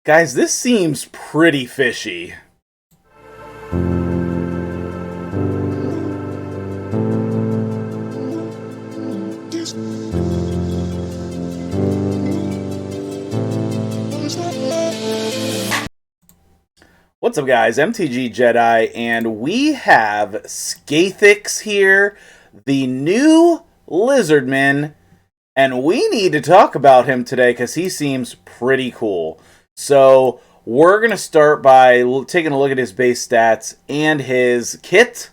Guys, this seems pretty fishy. What's up, guys? MTG Jedi, and we have Skathix here, the new Lizardman, and we need to talk about him today because he seems pretty cool. So we're going to start by taking a look at his base stats and his kit.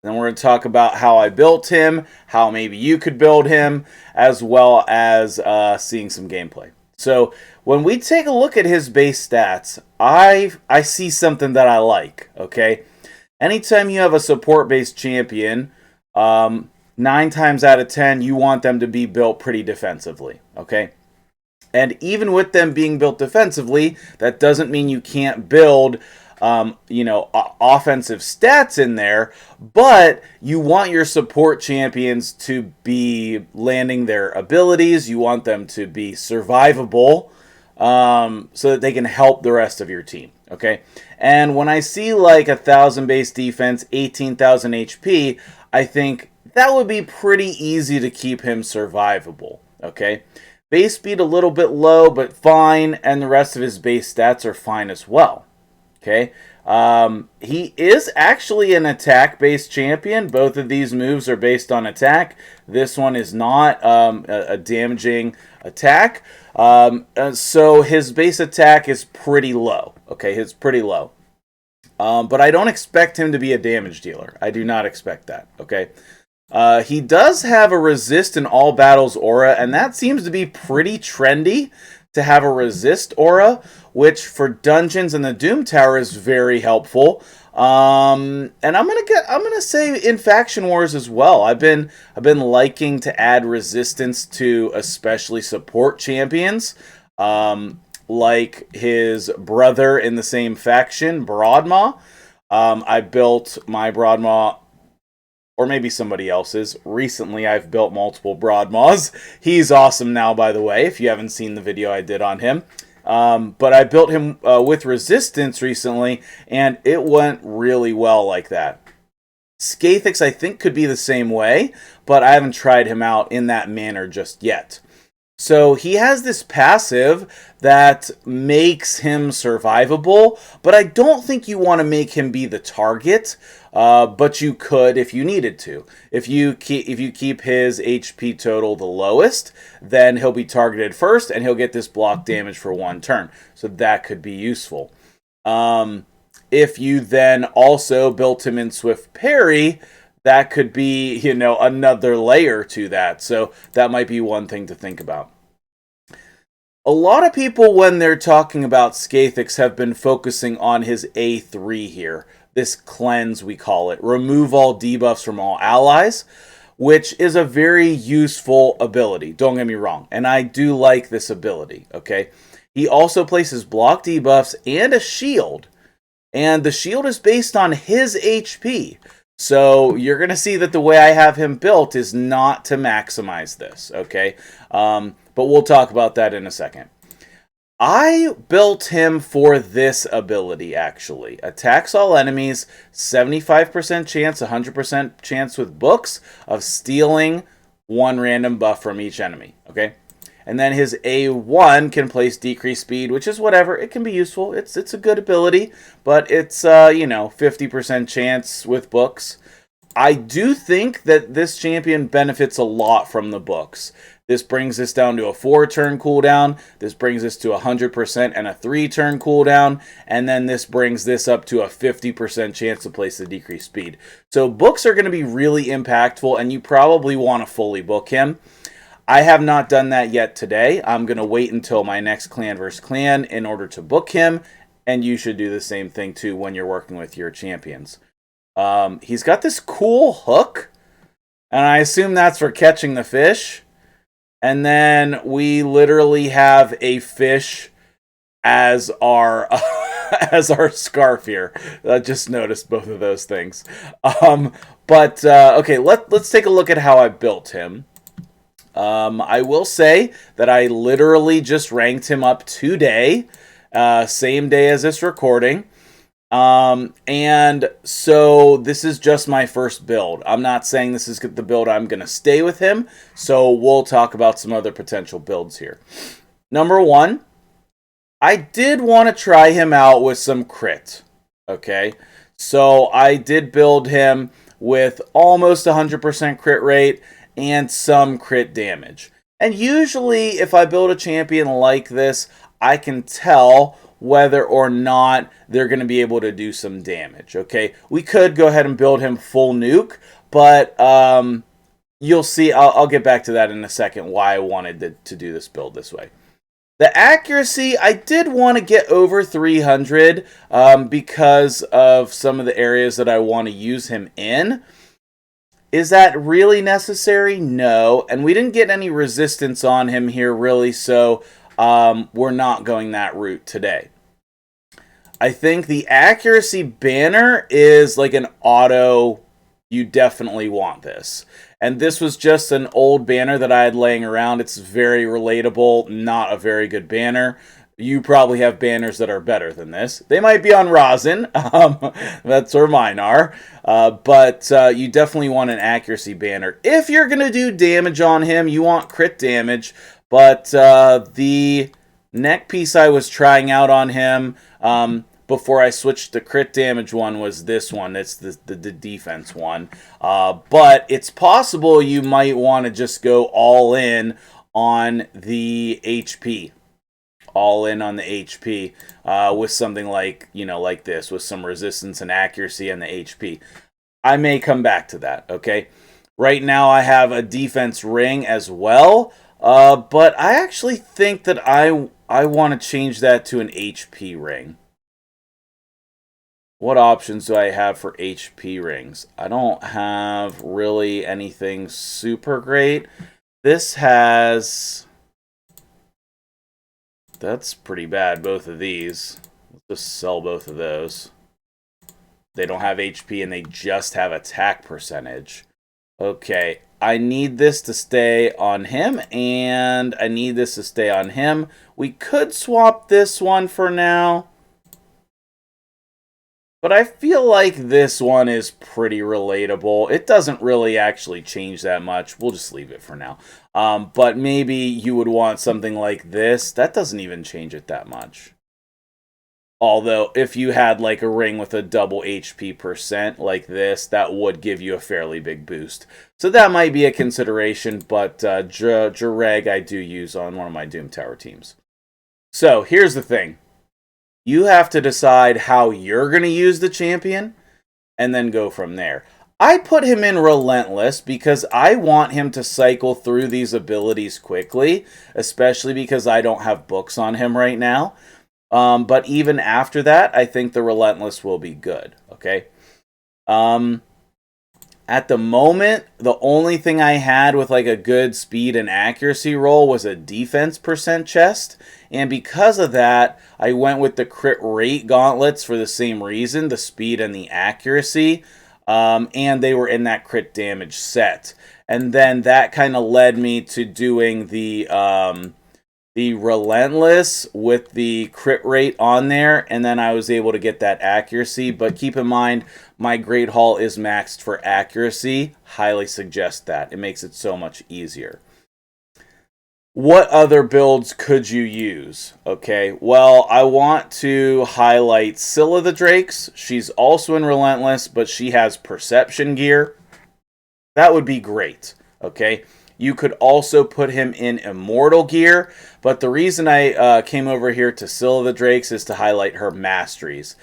Then we're going to talk about how I built him, how maybe you could build him, as well as seeing some gameplay. So when we take a look at his base stats, I see something that I like, okay? Anytime you have a support-based champion, 9 times out of 10, you want them to be built pretty defensively, okay? And even with them being built defensively, that doesn't mean you can't build offensive stats in there, but you want your support champions to be landing their abilities. You want them to be survivable so that they can help the rest of your team, okay? And when I see like 1,000 base defense, 18,000 HP, I think that would be pretty easy to keep him survivable, okay? Base speed a little bit low, but fine, and the rest of his base stats are fine as well. Okay, he is actually an attack-based champion. Both of these moves are based on attack. This one is not a damaging attack. So his base attack is pretty low. Okay, it's pretty low. But I don't expect him to be a damage dealer. I do not expect that. Okay. He does have a resist in all battles aura, and that seems to be pretty trendy to have a resist aura, which for dungeons and the Doom Tower is very helpful. And I'm gonna say in Faction Wars as well. I've been liking to add resistance to especially support champions, like his brother in the same faction, Broadmaw. I built my Broadmaw, or maybe somebody else's. Recently, I've built multiple Broadmaws. He's awesome now, by the way, if you haven't seen the video I did on him. But I built him with resistance recently, and it went really well like that. Skathix, I think, could be the same way, but I haven't tried him out in that manner just yet. So he has this passive that makes him survivable, but I don't think you want to make him be the target. But you could if you needed to. If you keep his HP total the lowest, then he'll be targeted first, and he'll get this block damage for 1 turn. So that could be useful. If you then also built him in Swift Parry, that could be, another layer to that. So that might be one thing to think about. A lot of people, when they're talking about Skathix, have been focusing on his A3 here. This cleanse, we call it. Remove all debuffs from all allies, which is a very useful ability. Don't get me wrong. And I do like this ability, okay? He also places block debuffs and a shield. And the shield is based on his HP. So you're going to see that the way I have him built is not to maximize this, okay? But we'll talk about that in a second. I built him for this ability, actually. Attacks all enemies, 75% chance, 100% chance with books of stealing 1 random buff from each enemy, okay? And then his A1 can place decreased speed, which is whatever. It can be useful. It's a good ability, but it's, 50% chance with books. I do think that this champion benefits a lot from the books. This brings us down to a 4-turn cooldown. This brings us to 100% and a 3-turn cooldown. And then this brings this up to a 50% chance to place the decreased speed. So books are going to be really impactful, and you probably want to fully book him. I have not done that yet today. I'm going to wait until my next clan versus clan in order to book him. And you should do the same thing too when you're working with your champions. He's got this cool hook, and I assume that's for catching the fish. And then we literally have a fish as our as our scarf here. I just noticed both of those things. Okay, let's take a look at how I built him. I will say that I literally just ranked him up today. same day as this recording. And so this is just my first build. I'm not saying this is the build I'm going to stay with him, so we'll talk about some other potential builds here. Number one, I did want to try him out with some crit, okay? So I did build him with almost 100% crit rate and some crit damage. And usually if I build a champion like this, I can tell whether or not they're going to be able to do some damage, okay? We could go ahead and build him full nuke, but you'll see, I'll get back to that in a second, why I wanted to do this build this way. The accuracy, I did want to get over 300 because of some of the areas that I want to use him in. Is that really necessary? No. And we didn't get any resistance on him here, really, so we're not going that route today. I think the accuracy banner is like an auto, you definitely want this. And this was just an old banner that I had laying around. It's very relatable, not a very good banner. You probably have banners that are better than this. They might be on rosin. That's where mine are. But you definitely want an accuracy banner. If you're going to do damage on him, you want crit damage. But the neck piece I was trying out on him before I switched to crit damage one was this one. It's the defense one. But it's possible you might want to just go all in on the HP. All in on the HP with something like, like this, with some resistance and accuracy and the HP. I may come back to that, okay? Right now I have a defense ring as well, but I actually think that I want to change that to an HP ring. What options do I have for HP rings? I don't have really anything super great. This has... That's pretty bad, both of these. Let's just sell both of those. They don't have HP and they just have attack percentage. Okay, I need this to stay on him, and I need this to stay on him. We could swap this one for now. But I feel like this one is pretty relatable. It doesn't really actually change that much. We'll just leave it for now. But maybe you would want something like this. That doesn't even change it that much. Although, if you had like a ring with a double HP percent like this, that would give you a fairly big boost. So that might be a consideration, but Jareg I do use on one of my Doom Tower teams. So, here's the thing. You have to decide how you're going to use the champion, and then go from there. I put him in Relentless because I want him to cycle through these abilities quickly, especially because I don't have books on him right now. But even after that, I think the Relentless will be good, okay? At the moment, the only thing I had with like a good speed and accuracy roll was a defense percent chest. And because of that, I went with the crit rate gauntlets for the same reason, the speed and the accuracy. And they were in that crit damage set. And then that kind of led me to doing the Relentless with the crit rate on there, and then I was able to get that accuracy. But keep in mind, my Great Hall is maxed for accuracy. Highly suggest that. It makes it so much easier. What other builds could you use? Okay, well, I want to highlight Scylla the Drakes. She's also in Relentless, but she has Perception gear. That would be great, okay? You could also put him in Immortal gear, but the reason I came over here to Scylla the Drakes is to highlight her masteries.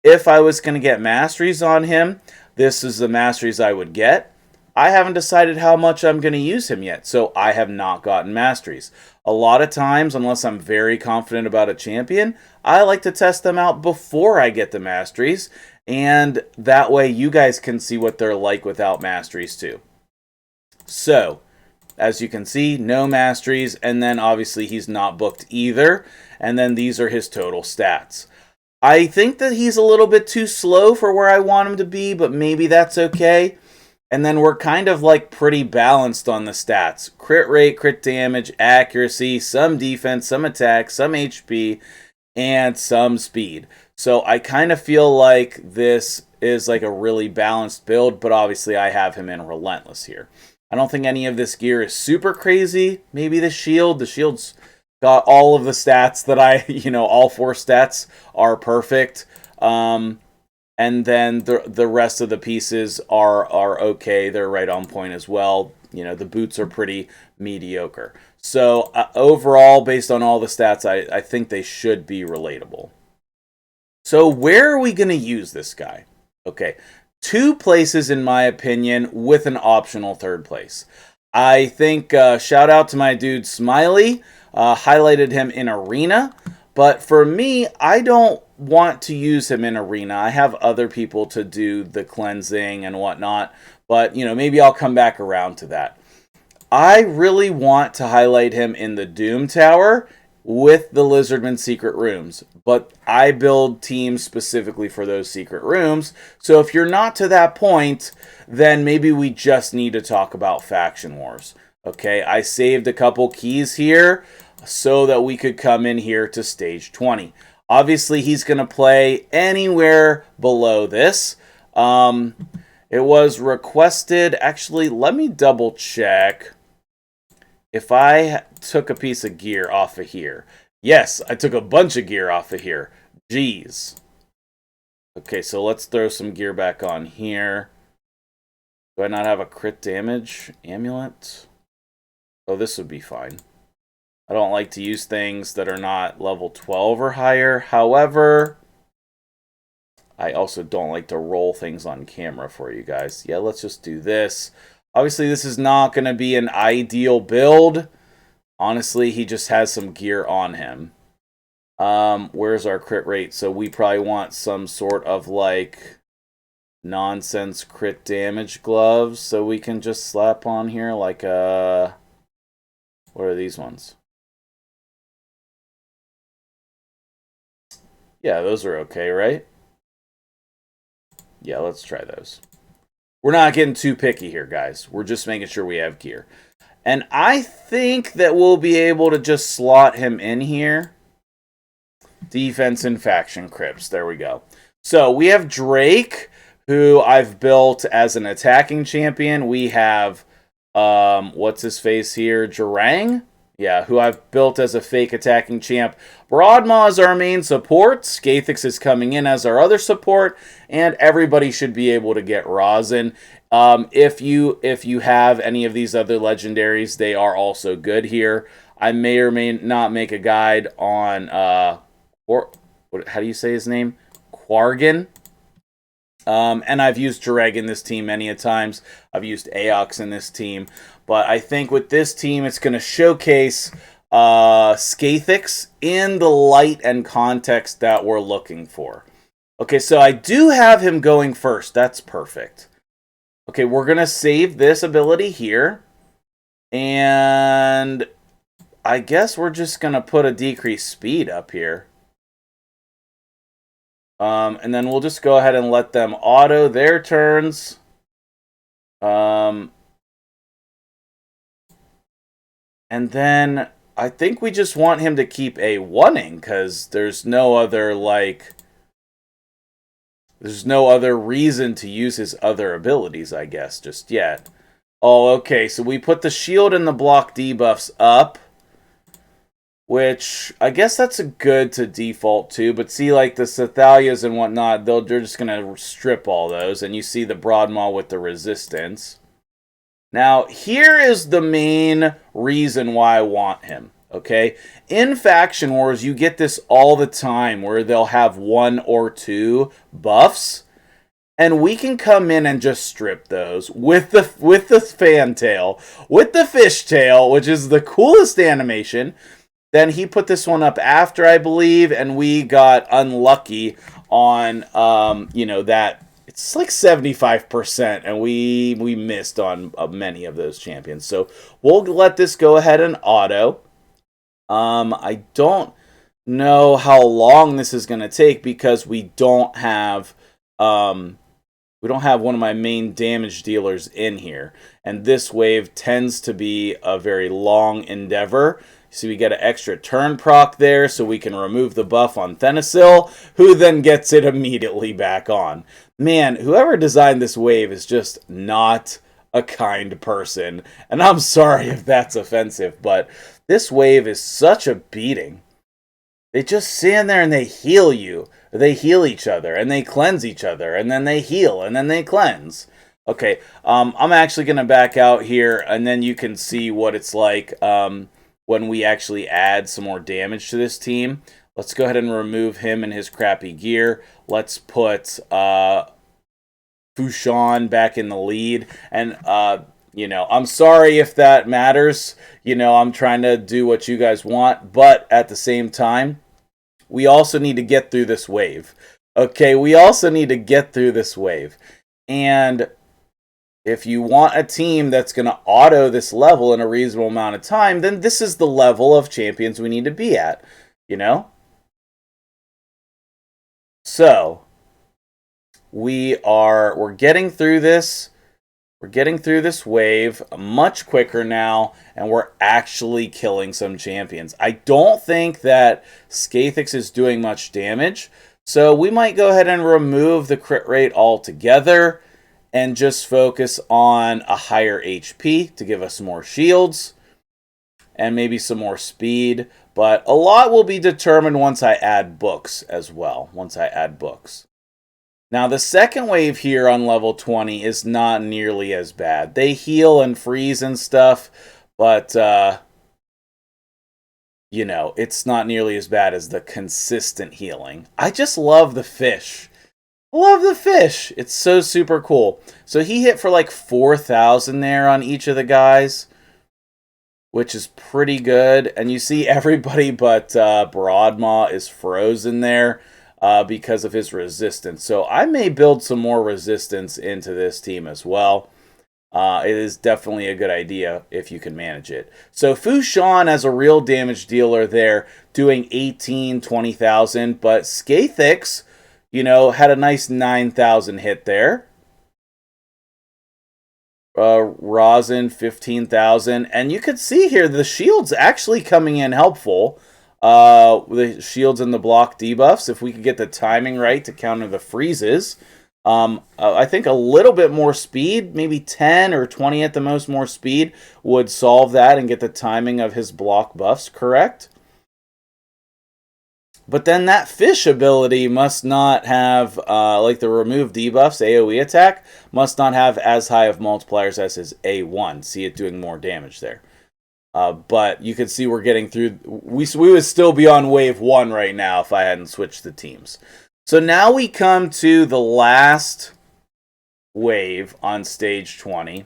If I was going to get masteries on him, this is the masteries I would get. I haven't decided how much I'm going to use him yet, so I have not gotten masteries. A lot of times, unless I'm very confident about a champion, I like to test them out before I get the masteries, and that way you guys can see what they're like without masteries too. So, as you can see, no masteries, and then obviously he's not booked either, and then these are his total stats. I think that he's a little bit too slow for where I want him to be, but maybe that's okay. And then we're kind of like pretty balanced on the stats. Crit rate, crit damage, accuracy, some defense, some attack, some HP. and some speed. So I kind of feel like this is like a really balanced build, but obviously I have him in Relentless here. I don't think any of this gear is super crazy. Maybe the shield. The shield's got all of the stats that all 4 stats are perfect. And then the rest of the pieces are okay. They're right on point as well. The boots are pretty mediocre. So overall, based on all the stats, I think they should be relatable. So where are we going to use this guy? Okay, 2 places in my opinion with an optional 3rd place. I think shout out to my dude Smiley, highlighted him in Arena. But for me, I don't want to use him in Arena. I have other people to do the cleansing and whatnot. But, maybe I'll come back around to that. I really want to highlight him in the Doom Tower with the Lizardman secret rooms. But I build teams specifically for those secret rooms. So if you're not to that point, then maybe we just need to talk about Faction Wars. Okay, I saved a couple keys here so that we could come in here to stage 20. Obviously, he's going to play anywhere below this. It was requested. Actually, let me double check if I took a piece of gear off of here. Yes, I took a bunch of gear off of here. Jeez. Okay, so let's throw some gear back on here. Do I not have a crit damage amulet? Oh, this would be fine. I don't like to use things that are not level 12 or higher. However, I also don't like to roll things on camera for you guys. Yeah, let's just do this. Obviously, this is not going to be an ideal build. Honestly, he just has some gear on him. Where's our crit rate? So we probably want some sort of like nonsense crit damage gloves. So we can just slap on here like what are these ones? Yeah, those are okay, right? Yeah, let's try those. We're not getting too picky here, guys. We're just making sure we have gear. And I think that we'll be able to just slot him in here. Defense and faction crypts. There we go. So we have Drake, who I've built as an attacking champion. We have, what's his face here? Jarang? Yeah, who I've built as a fake attacking champ. Broadmaw is our main support. Skathix is coming in as our other support. And everybody should be able to get Rosin. If you have any of these other legendaries, they are also good here. I may or may not make a guide on, how do you say his name? Quargan. And I've used Jareg in this team many a times. I've used Aox in this team. But I think with this team, it's going to showcase Skathix in the light and context that we're looking for. Okay, so I do have him going first. That's perfect. Okay, we're going to save this ability here. And I guess we're just going to put a decreased speed up here. And then we'll just go ahead and let them auto their turns. And then I think we just want him to keep a 1-ing because there's no other, there's no other reason to use his other abilities, I guess, just yet. Oh, okay, so we put the shield and the block debuffs up. Which, I guess that's a good to default to, but see, like, the Sathalias and whatnot, they're just going to strip all those, and you see the Broadmaw with the resistance. Now, here is the main reason why I want him, okay? In Faction Wars, you get this all the time, where they'll have 1 or 2 buffs, and we can come in and just strip those with the fantail, with the fishtail, which is the coolest animation. Then he put this one up after, I believe, and we got unlucky on, that. It's like 75%, and we missed on many of those champions. So we'll let this go ahead and auto. I don't know how long this is going to take because we don't have one of my main damage dealers in here. And this wave tends to be a very long endeavor. So we get an extra turn proc there, so we can remove the buff on Thenasil, who then gets it immediately back on. Man, whoever designed this wave is just not a kind person. And I'm sorry if that's offensive, but this wave is such a beating. They just stand there and they heal you. They heal each other, and they cleanse each other, and then they heal, and then they cleanse. Okay, I'm actually going to back out here, and then you can see what it's like when we actually add some more damage to this team. Let's go ahead and remove him and his crappy gear. Let's put Fushan back in the lead. And, you know, I'm sorry if that matters. You know, I'm trying to do what you guys want. But at the same time, we also need to get through this wave. Okay, we also need to get through this wave. And if you want a team that's going to auto this level in a reasonable amount of time, then this is the level of champions we need to be at, you know? So, we're getting through this. We're getting through this wave much quicker now, and we're actually killing some champions. I don't think that Skathix is doing much damage, so we might go ahead and remove the crit rate altogether and just focus on a higher HP to give us more shields and maybe some more speed. But a lot will be determined once I add books as well, Now, the second wave here on level 20 is not nearly as bad. They heal and freeze and stuff, but, you know, it's not nearly as bad as the consistent healing. I just love the fish. Love the fish. It's so super cool. So he hit for like 4,000 there on each of the guys, which is pretty good. And you see everybody but Broadmaw is frozen there because of his resistance. So I may build some more resistance into this team as well. It is definitely a good idea if you can manage it. So Fushan as a real damage dealer there, doing 18, 20,000. But Skathix, you know, had a nice 9,000 hit there. Rosin, 15,000. And you could see here, the shield's actually coming in helpful. The shields and the block debuffs, if we could get the timing right to counter the freezes. I think a little bit more speed, maybe 10 or 20 at the most more speed, would solve that and get the timing of his block buffs correct. But then that fish ability must not have, like the remove debuffs, AoE attack, must not have as high of multipliers as his A1. See it doing more damage there. But you can see we're getting through. We would still be on wave 1 right now if I hadn't switched the teams. So now we come to the last wave on stage 20.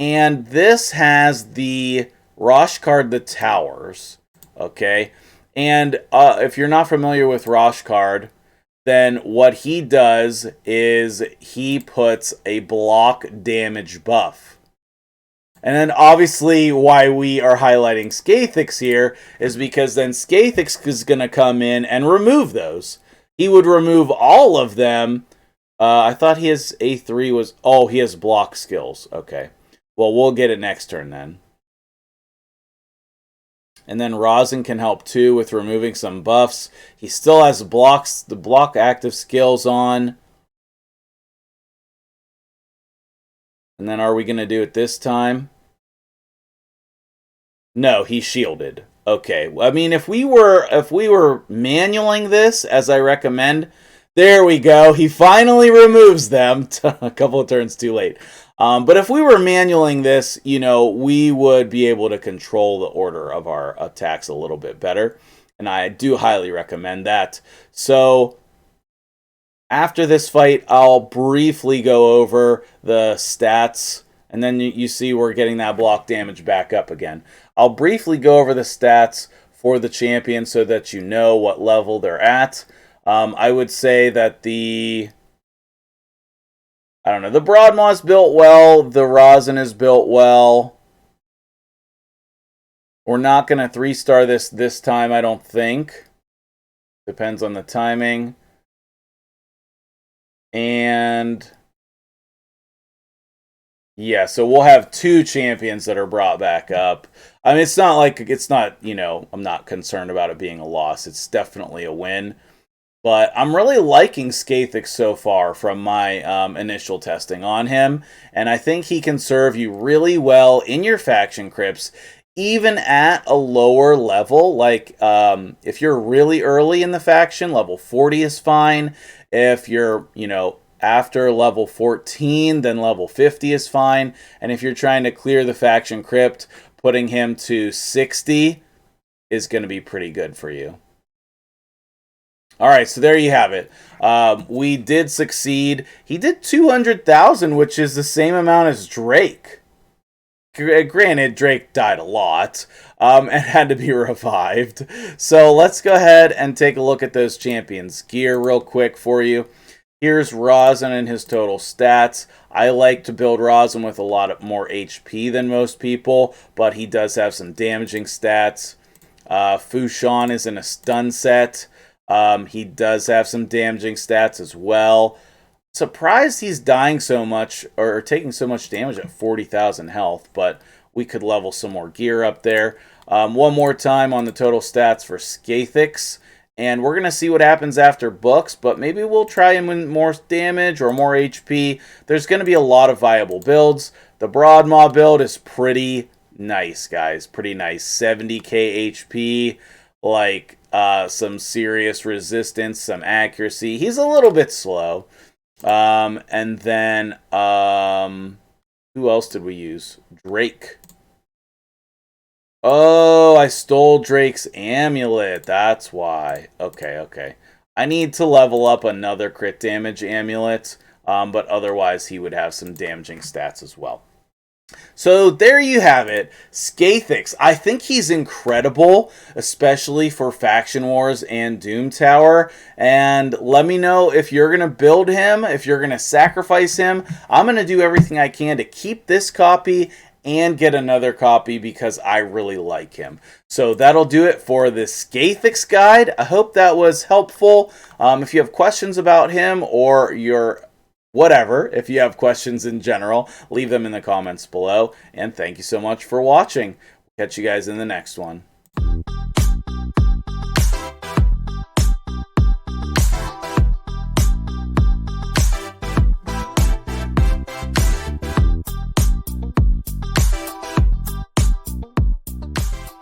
And this has the Roshkard the Towers. Okay. And if you're not familiar with Roshkard, then what he does is he puts a block damage buff. And then obviously why we are highlighting Skathix here is because then Skathix is going to come in and remove those. He would remove all of them. I thought his A3 was... Oh, he has block skills. Okay. Well, we'll get it next turn then. And then Rosin can help too with removing some buffs. He still has the block active skills on. And then are we going to do it this time? No, he shielded. Okay. I mean, if we were manualing this, as I recommend, there we go. He finally removes them a couple of turns too late. But if we were manualing this, you know, we would be able to control the order of our attacks a little bit better. And I do highly recommend that. So after this fight, I'll briefly go over the stats. And then you see we're getting that block damage back up again. I'll briefly go over the stats for the champion so that you know what level they're at. I would say that the Broadmaw is built well. The Rosin is built well. We're not going to 3-star this time, I don't think. Depends on the timing. And Yeah, so we'll have two champions that are brought back up. I mean, it's not, I'm not concerned about it being a loss. It's definitely a win. But I'm really liking Skathix so far from my initial testing on him. And I think he can serve you really well in your faction crypts, even at a lower level. Like, if you're really early in the faction, level 40 is fine. If you're, after level 14, then level 50 is fine. And if you're trying to clear the faction crypt, putting him to 60 is going to be pretty good for you. All right, so there you have it. We did succeed. He did 200,000, which is the same amount as Drake. Granted, Drake died a lot and had to be revived. So let's go ahead and take a look at those champions gear real quick for you. Here's Rosin and his total stats. I like to build Rosin with a lot more HP than most people, but he does have some damaging stats. Fushan is in a stun set. He does have some damaging stats as well. Surprised he's dying so much or taking so much damage at 40,000 health, but we could level some more gear up there. One more time on the total stats for Skathix. And we're going to see what happens after books, but maybe we'll try him with more damage or more HP. There's going to be a lot of viable builds. The Broadmaw build is pretty nice, guys. Pretty nice. 70k HP, like some serious resistance, some accuracy. He's a little bit slow. And then, who else did we use? Drake. Oh, I stole Drake's amulet. That's why. Okay. I need to level up another crit damage amulet, but otherwise he would have some damaging stats as well. So there you have it. Skathix. I think he's incredible, especially for Faction Wars and Doom Tower. And let me know if you're going to build him, if you're going to sacrifice him. I'm going to do everything I can to keep this copy and get another copy because I really like him. So that'll do it for this Skathix guide. I hope that was helpful. If you have questions about him or your whatever, if you have questions in general, leave them in the comments below. And thank you so much for watching. Catch you guys in the next one.